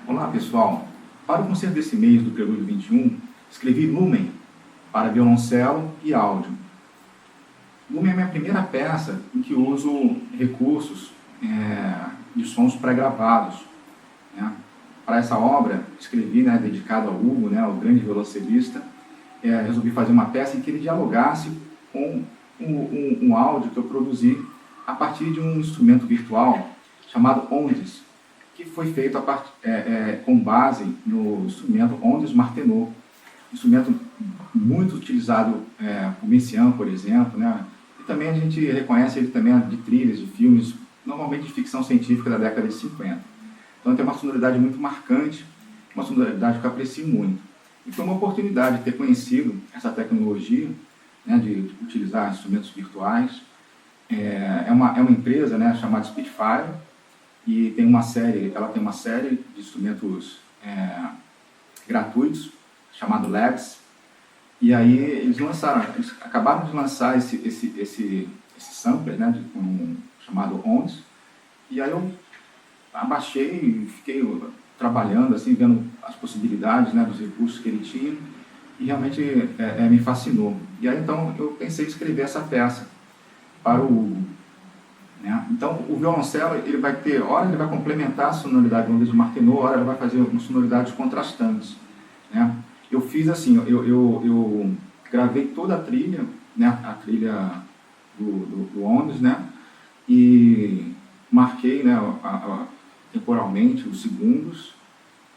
Olá pessoal, para o concerto desse mês do Prelúdio 21, escrevi Lumen para violoncelo e áudio. Lumen é a minha primeira peça em que uso recursos de sons pré-gravados. Né? Para essa obra, escrevi, dedicado ao Hugo, o grande violoncelista, resolvi fazer uma peça em que ele dialogasse com um áudio que eu produzi a partir de um instrumento virtual chamado Ondes, que foi feito com base no instrumento Ondes Martenot, instrumento muito utilizado por Messiaen, por exemplo, e também a gente reconhece ele também de trilhas, de filmes, normalmente de ficção científica da década de 50. Então tem uma sonoridade muito marcante, uma sonoridade que eu aprecio muito. E foi uma oportunidade de ter conhecido essa tecnologia, de utilizar instrumentos virtuais. É uma empresa chamada Spitfire, e ela tem uma série de instrumentos gratuitos, chamado Labs, e aí eles acabaram de lançar esse sampler, chamado Ondes, e aí eu abaixei e fiquei trabalhando, assim, vendo as possibilidades, dos recursos que ele tinha, e realmente me fascinou. E aí então eu pensei em escrever essa peça para o Hugo. Então, o violoncelo, hora ele vai complementar a sonoridade do Ondes Martenot, hora ele vai fazer sonoridades contrastantes. Eu fiz assim, eu gravei toda a trilha, a trilha do Ondes, e marquei temporalmente os segundos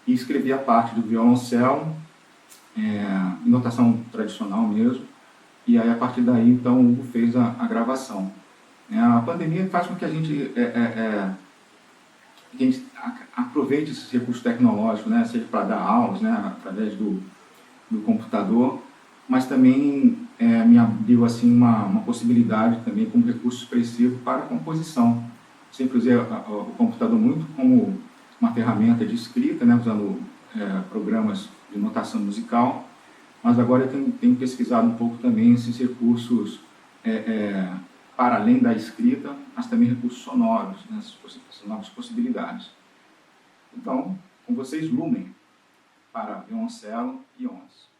e escrevi a parte do violoncelo, em notação tradicional mesmo, e aí a partir daí então o Hugo fez a gravação. A pandemia faz com que a gente aproveite esses recursos tecnológicos, seja para dar aulas, através do computador, mas também me abriu assim, uma possibilidade também com recurso expressivo para a composição. Sempre usei o computador muito como uma ferramenta de escrita, usando programas de notação musical, mas agora eu tenho pesquisado um pouco também esses recursos para além da escrita, mas também recursos sonoros, essas novas possibilidades. Então, com vocês, Lumen, para violoncelo e Ondes.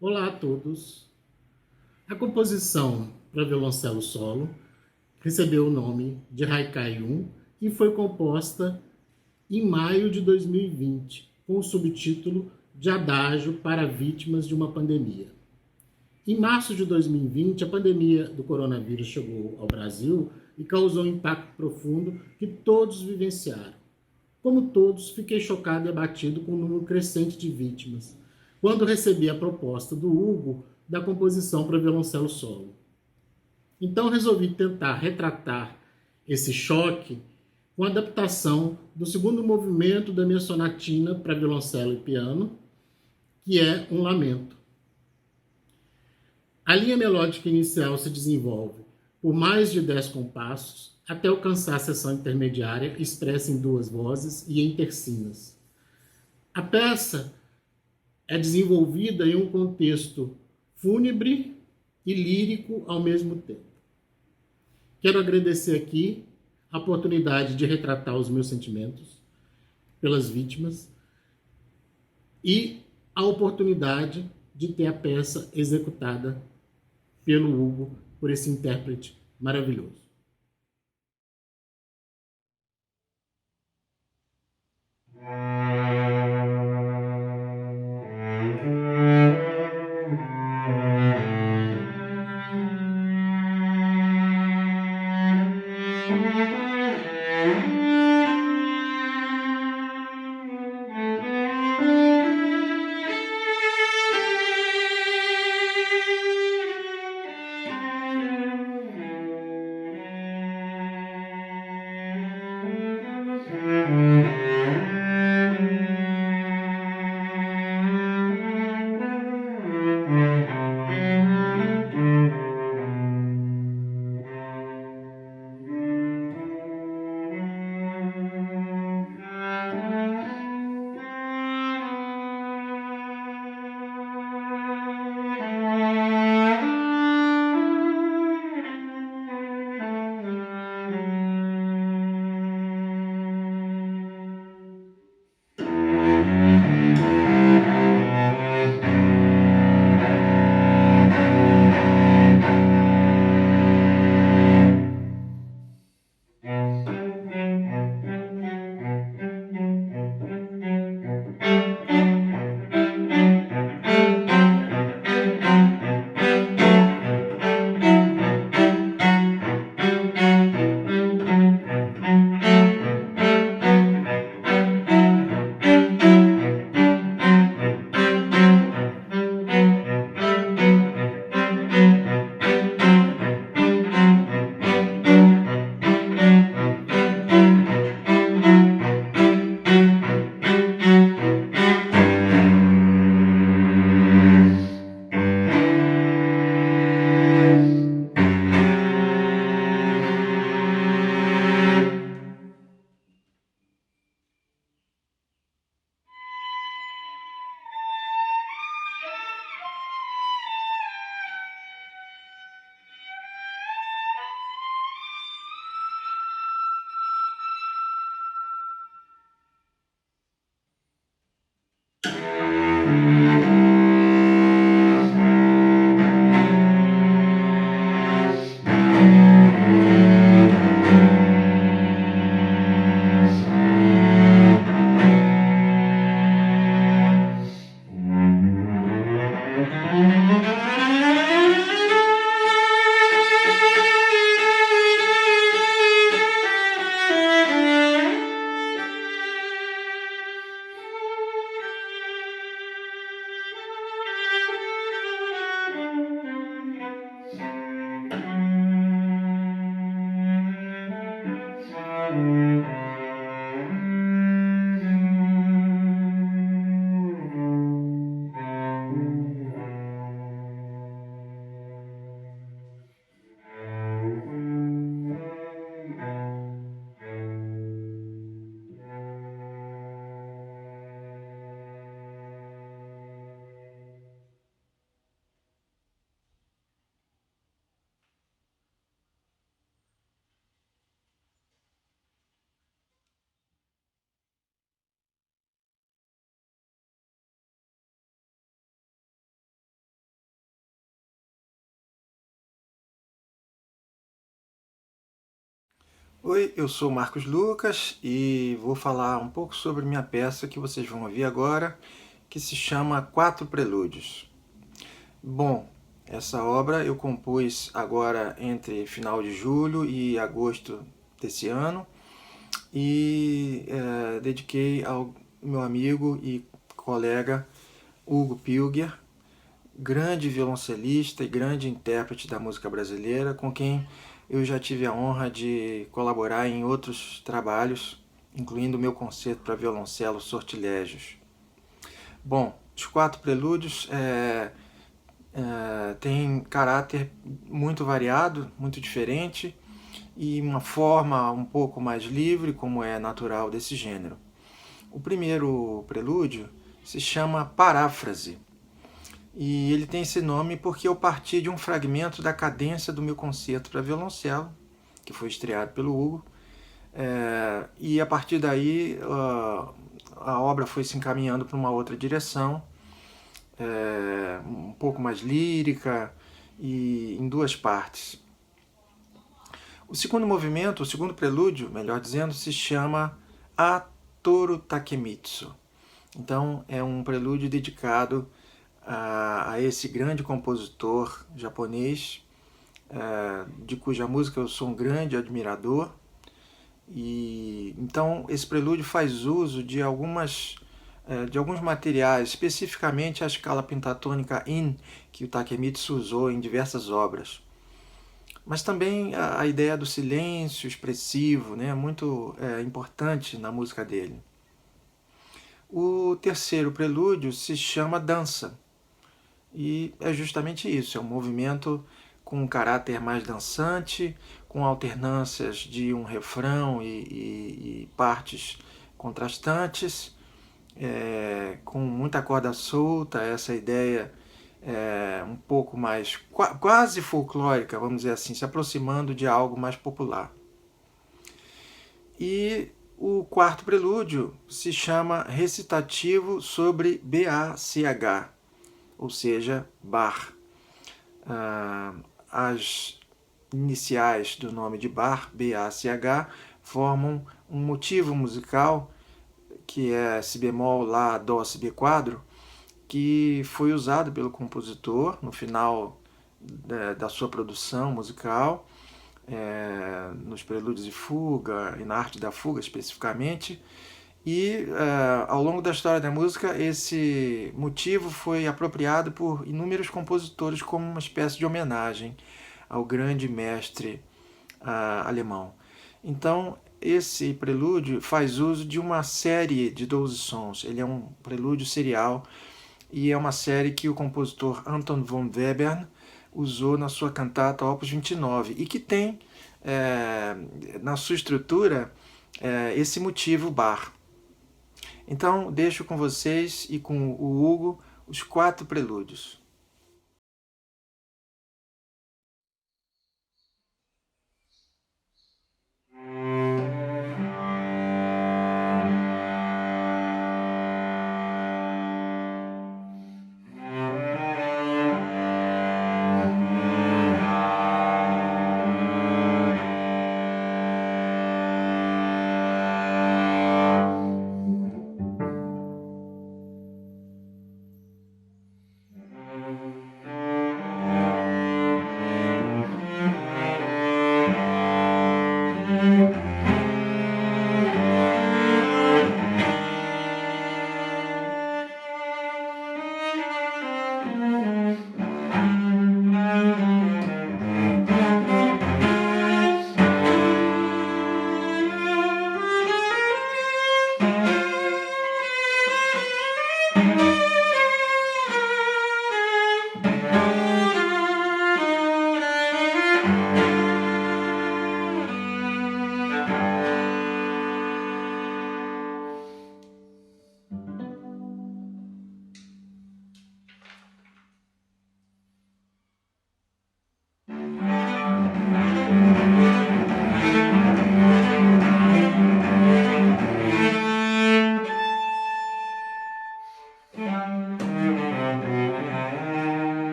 Olá a todos. A composição para violoncelo solo recebeu o nome de Haikai 1 e foi composta em maio de 2020, com o subtítulo de Adágio para Vítimas de uma Pandemia. Em março de 2020, a pandemia do coronavírus chegou ao Brasil e causou um impacto profundo que todos vivenciaram. Como todos, fiquei chocado e abatido com o número crescente de vítimas, quando recebi a proposta do Hugo da composição para violoncelo solo. Então resolvi tentar retratar esse choque com a adaptação do segundo movimento da minha sonatina para violoncelo e piano, que é um lamento. A linha melódica inicial se desenvolve por mais de 10 compassos até alcançar a seção intermediária expressa em duas vozes e em tercinas. A peça é desenvolvida em um contexto fúnebre e lírico ao mesmo tempo. Quero agradecer aqui a oportunidade de retratar os meus sentimentos pelas vítimas e a oportunidade de ter a peça executada pelo Hugo, por esse intérprete maravilhoso. Oi, eu sou Marcos Lucas e vou falar um pouco sobre minha peça que vocês vão ouvir agora, que se chama Quatro Prelúdios. Bom, essa obra eu compus agora entre final de julho e agosto desse ano e dediquei ao meu amigo e colega Hugo Pilger, grande violoncelista e grande intérprete da música brasileira, com quem eu já tive a honra de colaborar em outros trabalhos, incluindo o meu concerto para violoncelo Sortilégios. Bom, os quatro prelúdios têm caráter muito variado, muito diferente, e uma forma um pouco mais livre, como é natural desse gênero. O primeiro prelúdio se chama Paráfrase, e ele tem esse nome porque eu parti de um fragmento da cadência do meu concerto para violoncelo, que foi estreado pelo Hugo, e a partir daí a obra foi se encaminhando para uma outra direção, um pouco mais lírica e em duas partes. O segundo movimento, o segundo prelúdio, melhor dizendo, se chama Atoru Takemitsu. Então é um prelúdio dedicado a esse grande compositor japonês, de cuja música eu sou um grande admirador. E então esse prelúdio faz uso de alguns materiais, especificamente a escala pentatônica In, que o Takemitsu usou em diversas obras. Mas também a ideia do silêncio expressivo, né, muito importante na música dele. O terceiro prelúdio se chama Dança, e é justamente isso, é um movimento com um caráter mais dançante, com alternâncias de um refrão e partes contrastantes, com muita corda solta, essa ideia um pouco mais quase folclórica, vamos dizer assim, se aproximando de algo mais popular. E o quarto prelúdio se chama Recitativo sobre BACH, ou seja, Bach. As iniciais do nome de Bach, BACH, formam um motivo musical que é si bemol, lá, dó, si b quadro, que foi usado pelo compositor no final da sua produção musical, nos prelúdios e fuga, e na arte da fuga especificamente, e ao longo da história da música esse motivo foi apropriado por inúmeros compositores como uma espécie de homenagem ao grande mestre alemão. Então esse prelúdio faz uso de uma série de 12 sons, ele é um prelúdio serial e é uma série que o compositor Anton von Webern usou na sua cantata Opus 29 e que tem na sua estrutura esse motivo bar. Então deixo com vocês e com o Hugo os quatro prelúdios.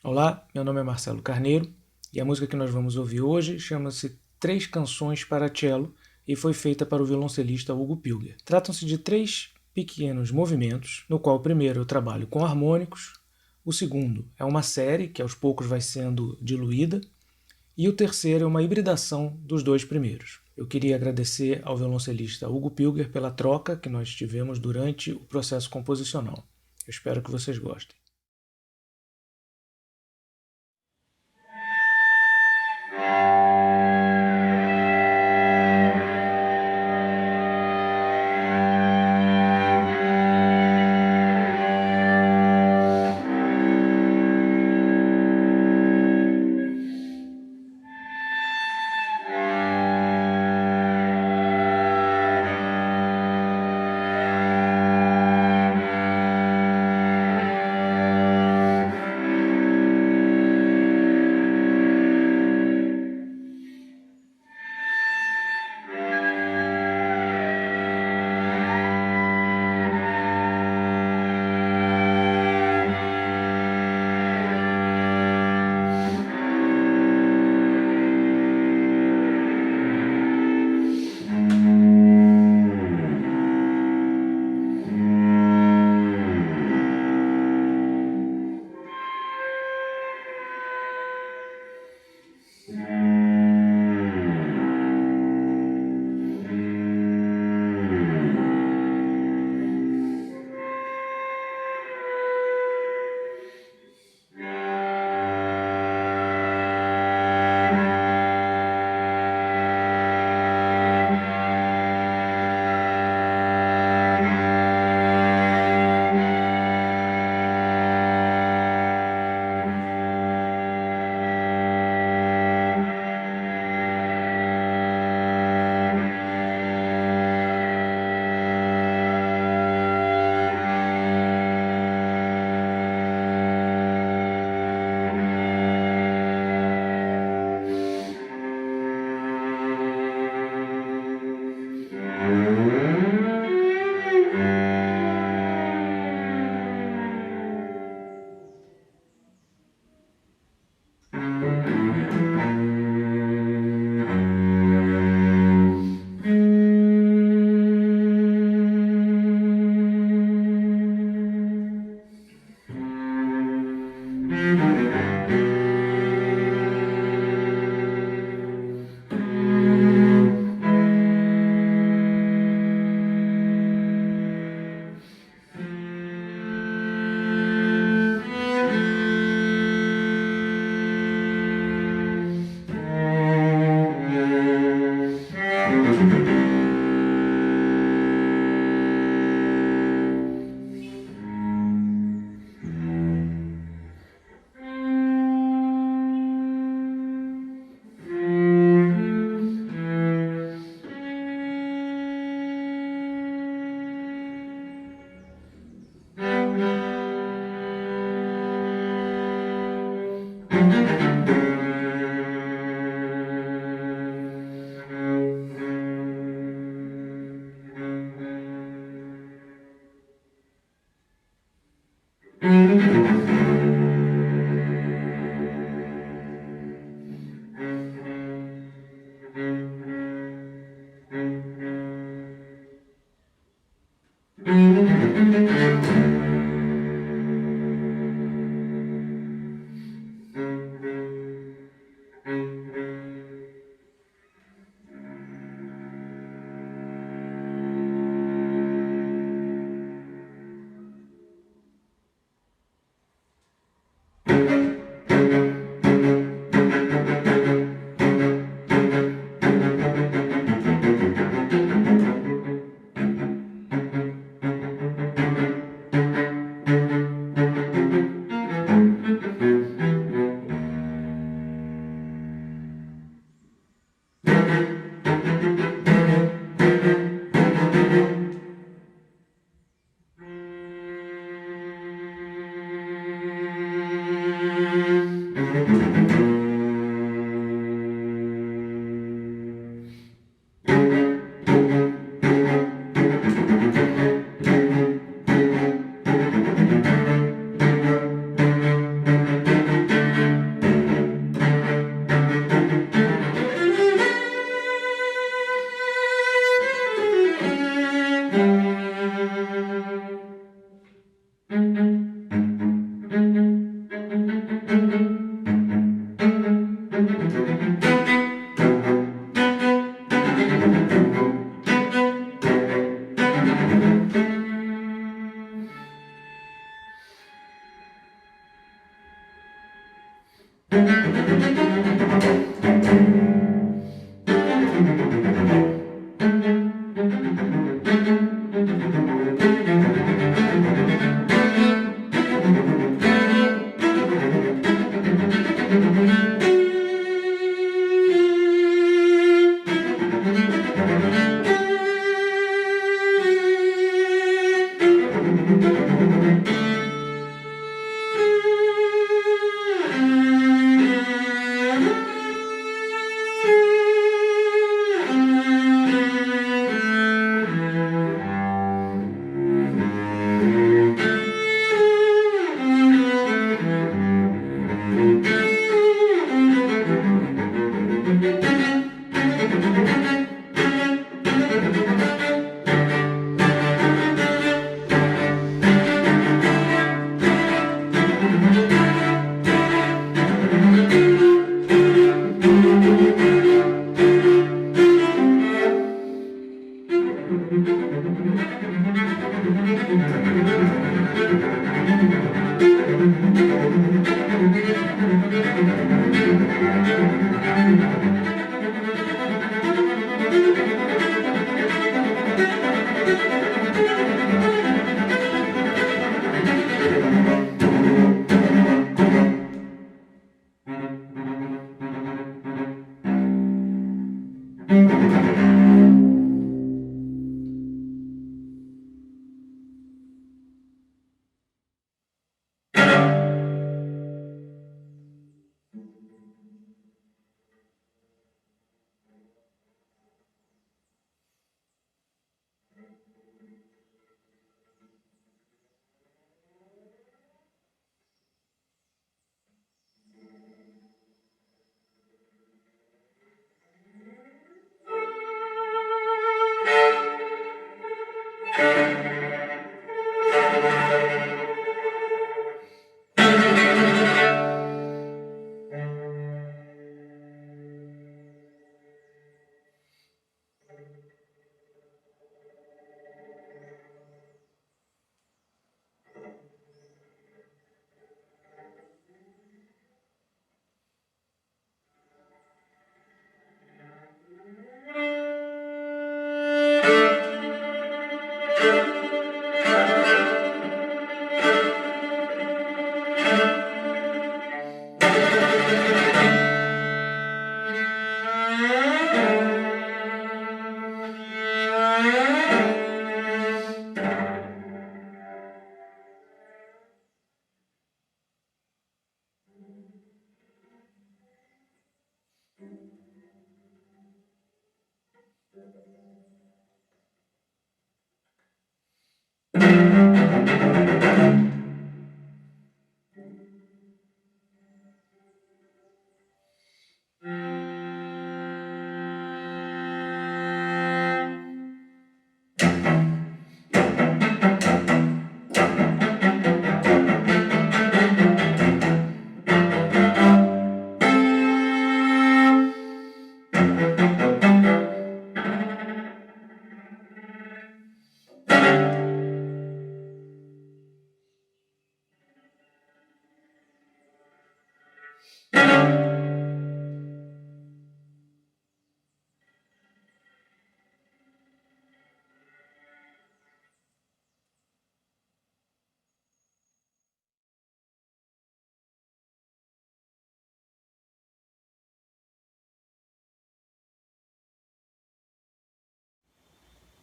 Olá, meu nome é Marcelo Carneiro e a música que nós vamos ouvir hoje chama-se Três Canções para Cello e foi feita para o violoncelista Hugo Pilger. Tratam-se de 3 pequenos movimentos, no qual o primeiro eu trabalho com harmônicos, o segundo é uma série que aos poucos vai sendo diluída e o terceiro é uma hibridação dos 2 primeiros. Eu queria agradecer ao violoncelista Hugo Pilger pela troca que nós tivemos durante o processo composicional. Eu espero que vocês gostem.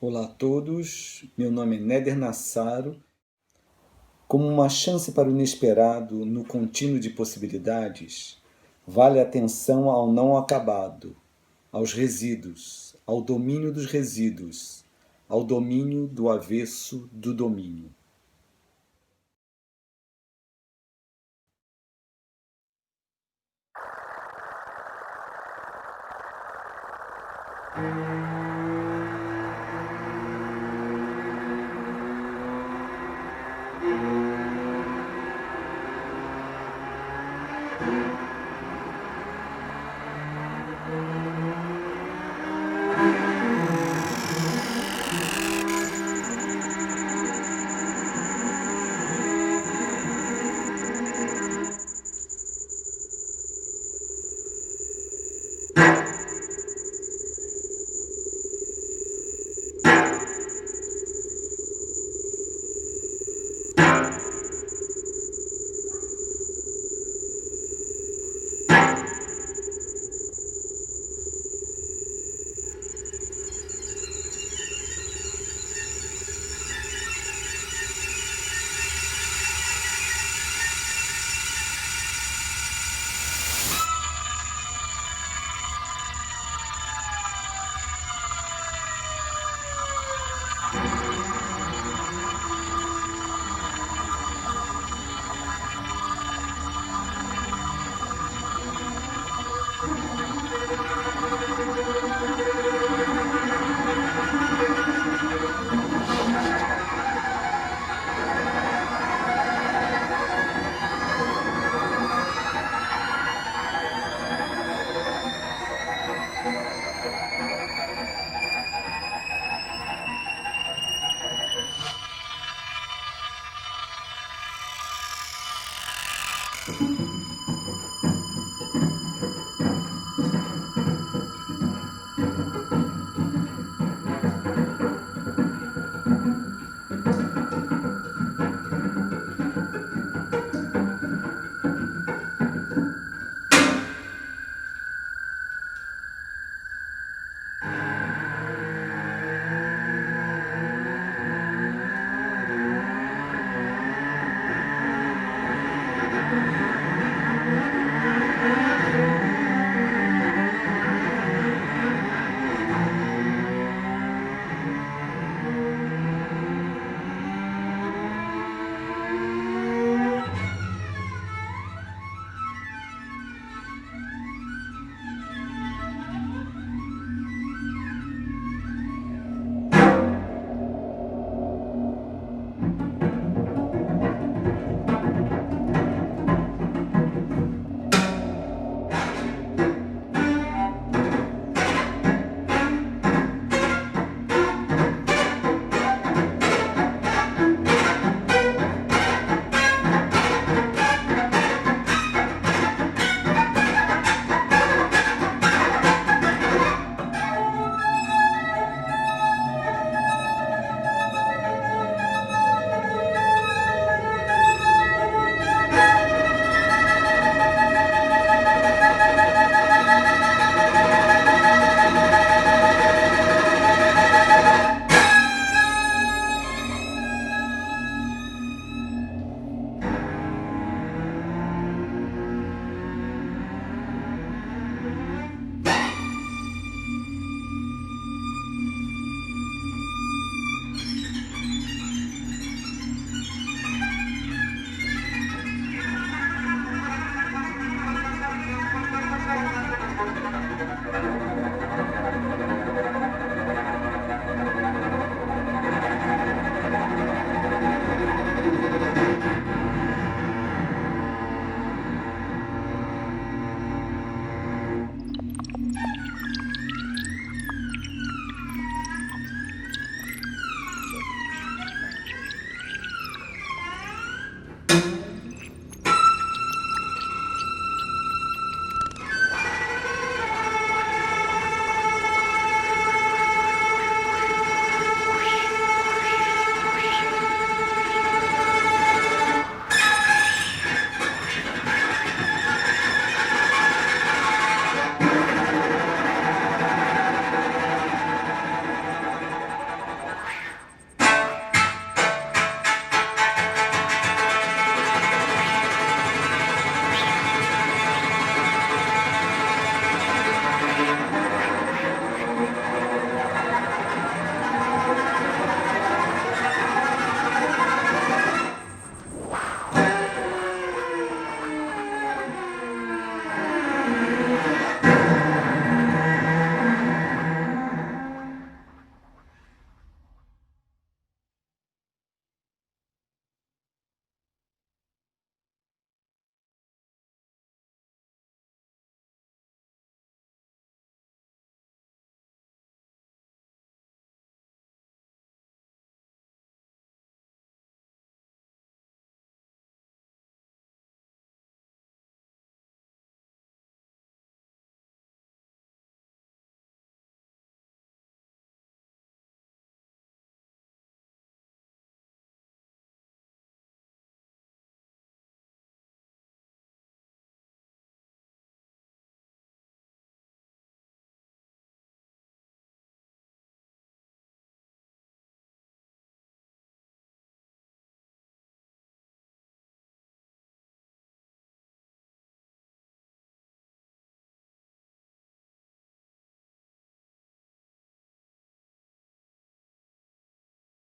Olá a todos, meu nome é Néder Nassaro. Como uma chance para o inesperado no contínuo de possibilidades, vale a atenção ao não acabado, aos resíduos, ao domínio dos resíduos, ao domínio do avesso do domínio.